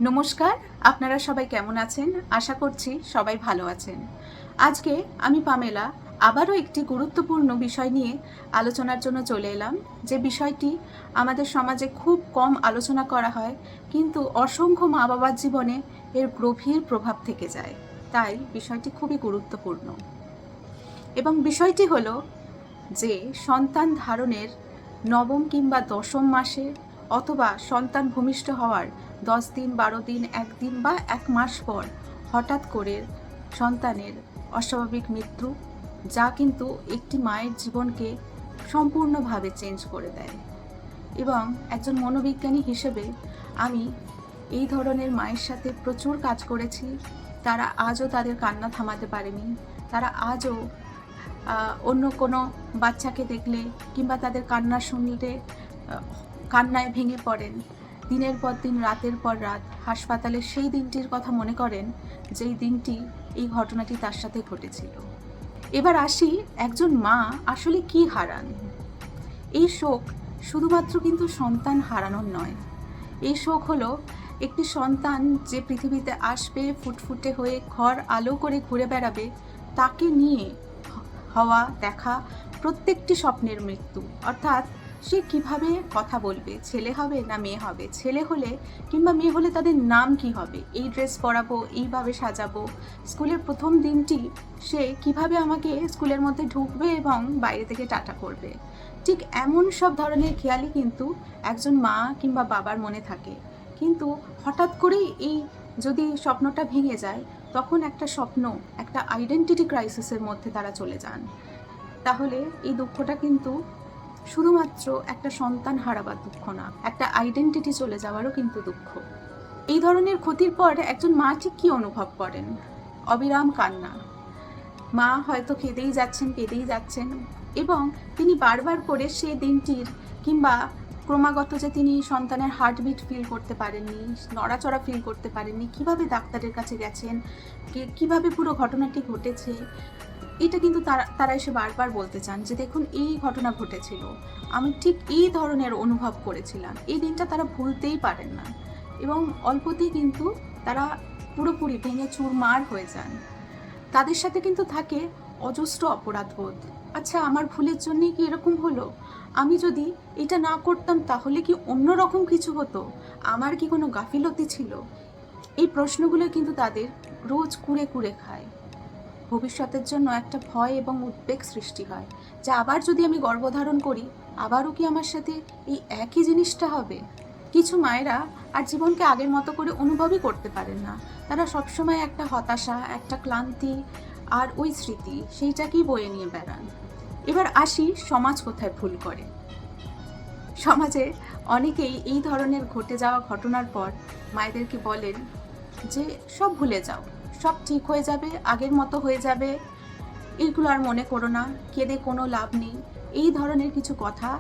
নমস্কার, আপনারা সবাই কেমন আছেন? আশা করছি সবাই ভালো আছেন। আজকে আমি পামেলা আবারও একটি গুরুত্বপূর্ণ বিষয় নিয়ে আলোচনার জন্য চলে এলাম, যে বিষয়টি আমাদের সমাজে খুব কম আলোচনা করা হয়, কিন্তু অসংখ্য মা বাবার জীবনে এর গভীর প্রভাব থেকে যায়। তাই বিষয়টি খুবই গুরুত্বপূর্ণ। এবং বিষয়টি হলো যে সন্তান ধারণের নবম কিংবা দশম মাসে অথবা সন্তান ভূমিষ্ঠ হওয়ার 10 দিন, 12 দিন, 1 দিন বা 1 মাস পর হঠাৎ করে সন্তানের অস্বাভাবিক মৃত্যু, যা কিন্তু একটি মায়ের জীবনকে সম্পূর্ণভাবে চেঞ্জ করে দেয়। এবং একজন মনোবিজ্ঞানী হিসেবে আমি এই ধরনের মায়ের সাথে প্রচুর কাজ করেছি। তারা আজও তাদের কান্না থামাতে পারেনি। তারা আজও অন্য কোনো বাচ্চাকে দেখলে কিংবা তাদের কান্না শুনলে কান্নায় ভেঙে পড়েন। দিনের পর দিন, রাতের পর রাত হাসপাতালে সেই দিনটির কথা মনে করেন, যেই দিনটি এই ঘটনাটি তার সাথে ঘটেছিল। এবার আসি, একজন মা আসলে কি হারান। এই শোক শুধুমাত্র কিন্তু সন্তান হারানোর নয়। এই শোক হলো একটি সন্তান যে পৃথিবীতে আসবে, ফুটফুটে হয়ে ঘর আলো করে ঘুরে বেড়াবে, তাকে নিয়ে হওয়া দেখা প্রত্যেকটি স্বপ্নের মৃত্যু। অর্থাৎ সে কিভাবে কথা বলবে, ছেলে হবে না মেয়ে হবে, ছেলে হলে কিংবা মেয়ে হলে তাদের নাম কি হবে, এই ড্রেস পরাবো, এইভাবে সাজাবো, স্কুলের প্রথম দিনটি সে কিভাবে আমাকে স্কুলের মধ্যে ঢুকবে এবং বাইরে থেকে টাটা করবে। ঠিক এমন সব ধরনের খেয়ালই কিন্তু একজন মা কিংবা বাবার মনে থাকে। কিন্তু হঠাৎ করেই এই যদি স্বপ্নটা ভেঙে যায়, তখন একটা স্বপ্ন, একটা আইডেন্টিটি ক্রাইসিসের মধ্যে তারা চলে যান। তাহলে এই দুঃখটা কিন্তু শুধুমাত্র একটা সন্তান হারাবার দুঃখ না, একটা আইডেন্টিটি চলে যাওয়ারও কিন্তু দুঃখ। এই ধরনের ক্ষতির পর একজন মা ঠিক কী অনুভব করেন? অবিরাম কান্না। মা হয়তো কেঁদেই যাচ্ছেন এবং তিনি বারবার করে সে দিনটির কিংবা ক্রমাগত যে তিনি সন্তানের হার্টবিট ফিল করতে পারেননি, নড়াচড়া ফিল করতে পারেননি, কিভাবে ডাক্তারের কাছে গেছেন, কিভাবে পুরো ঘটনাটি ঘটেছে, এটা কিন্তু তারা এসে বারবার বলতে চান যে দেখুন এই ঘটনা ঘটেছিল, আমি ঠিক এই ধরনের অনুভব করেছিলাম। এই দিনটা তারা ভুলতেই পারেন না এবং অল্পতেই কিন্তু তারা পুরোপুরি ভেঙে চুরমার হয়ে যান। তাদের সাথে কিন্তু থাকে অজস্র অপরাধবোধ। আচ্ছা, আমার ভুলের জন্যই কি এরকম হলো? আমি যদি এটা না করতাম তাহলে কি অন্যরকম কিছু হতো? আমার কি কোনো গাফিলতি ছিল? এই প্রশ্নগুলো কিন্তু তাদের রোজ কুরে কুরে খায়। ভবিষ্যতের জন্য একটা ভয় এবং উদ্বেগ সৃষ্টি হয়, যে আবার যদি আমি গর্ভধারণ করি, আবারও কি আমার সাথে এই একই জিনিসটা হবে? কিছু মায়েরা আর জীবনকে আগের মতো করে অনুভবই করতে পারেন না। তারা সবসময় একটা হতাশা, একটা ক্লান্তি আর ওই স্মৃতি, সেইটাকেই বয়ে নিয়ে বেড়ান। এবার আসি, সমাজ কোথায় ভুল করে। সমাজে অনেকেই এই ধরনের ঘটে যাওয়া ঘটনার পর মায়েদেরকে বলেন যে সব ভুলে যাও, সব ঠিক হয়ে যাবে, আগের মতো হয়ে যাবে, এইগুলো আর মনে করো না, কেঁদে কোনো লাভ নেই। এই ধরনের কিছু কথা,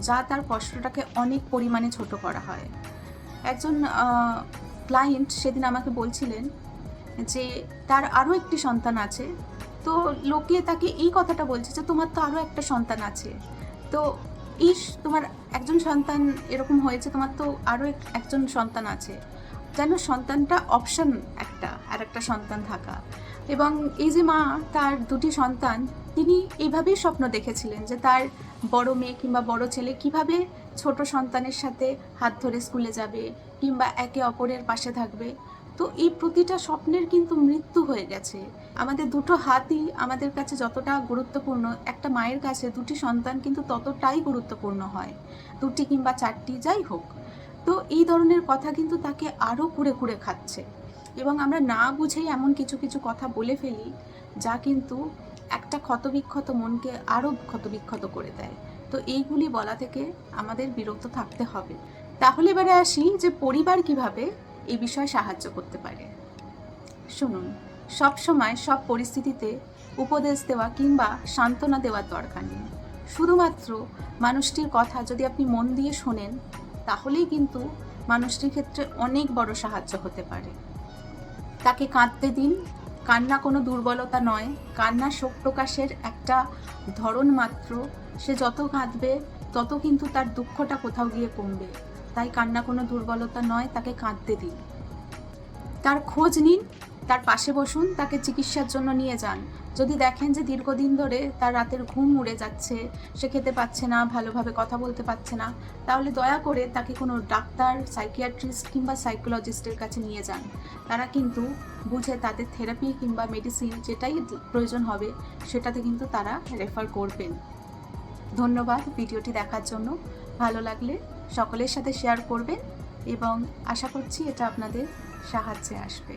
যা তার কষ্টটাকে অনেক পরিমাণে ছোট করা হয়। একজন ক্লায়েন্ট সেদিন আমাকে বলছিলেন যে তার আরও একটি সন্তান আছে, তো লোকে তাকে এই কথাটা বলছে যে তোমার তো আরও একটা সন্তান আছে, তো তোমার একজন সন্তান এরকম হয়েছে, তোমার তো আরও একজন সন্তান আছে। যেন সন্তানটা অপশন একটা, আর একটা সন্তান থাকা। এবং এই যে মা, তার দুটি সন্তান, তিনি এইভাবেই স্বপ্ন দেখেছিলেন যে তার বড় মেয়ে কিংবা বড় ছেলে কিভাবে ছোট সন্তানের সাথে হাত ধরে স্কুলে যাবে কিংবা একে অপরের পাশে থাকবে। তো এই প্রতিটা স্বপ্নের কিন্তু মৃত্যু হয়ে গেছে। আমাদের দুটো হাতই আমাদের কাছে যতটা গুরুত্বপূর্ণ, একটা মায়ের কাছে দুটি সন্তান কিন্তু ততটাই গুরুত্বপূর্ণ হয়, দুটি কিংবা চারটি, যাই হোক। তো এই ধরনের কথা কিন্তু তাকে আরও কুরে কুরে খাচ্ছে এবং আমরা না বুঝেই এমন কিছু কিছু কথা বলে ফেলি, যা কিন্তু একটা ক্ষতবিক্ষত মনকে আরও ক্ষতবিক্ষত করে দেয়। তো এইগুলি বলা থেকে আমাদের বিরত থাকতে হবে। তাহলে এবারে আসি যে পরিবার কিভাবে এই বিষয়ে সাহায্য করতে পারে। শুনুন, সব সময় সব পরিস্থিতিতে উপদেশ দেওয়া কিংবা সান্ত্বনা দেওয়ার দরকার নেই। শুধুমাত্র মানুষটির কথা যদি আপনি মন দিয়ে শোনেন, তাহলেই কিন্তু মানুষটির ক্ষেত্রে অনেক বড় সাহায্য হতে পারে। তাকে কাঁদতে দিন। কান্না কোনো দুর্বলতা নয়, কান্না শোক প্রকাশের একটা ধরন মাত্র। সে যত কাঁদবে তত কিন্তু তার দুঃখটা কোথাও গিয়ে কমবে। তাই কান্না কোনো দুর্বলতা নয়, তাকে কাঁদতে দিন। তার খোঁজ নিন, তার পাশে বসুন, তাকে চিকিৎসার জন্য নিয়ে যান। যদি দেখেন যে দীর্ঘদিন ধরে তার রাতের ঘুম উড়ে যাচ্ছে, সে খেতে পাচ্ছে না, ভালোভাবে কথা বলতে পারছে না, তাহলে দয়া করে তাকে কোনো ডাক্তার, সাইকিয়াট্রিস্ট কিংবা সাইকোলজিস্টের কাছে নিয়ে যান। তারা কিন্তু বুঝে তাদের থেরাপি কিংবা মেডিসিন যেটাই প্রয়োজন হবে সেটাতে কিন্তু তারা রেফার করবেন। ধন্যবাদ ভিডিওটি দেখার জন্য। ভালো লাগলে সকলের সাথে শেয়ার করবেন এবং আশা করছি এটা আপনাদের সাহায্যে আসবে।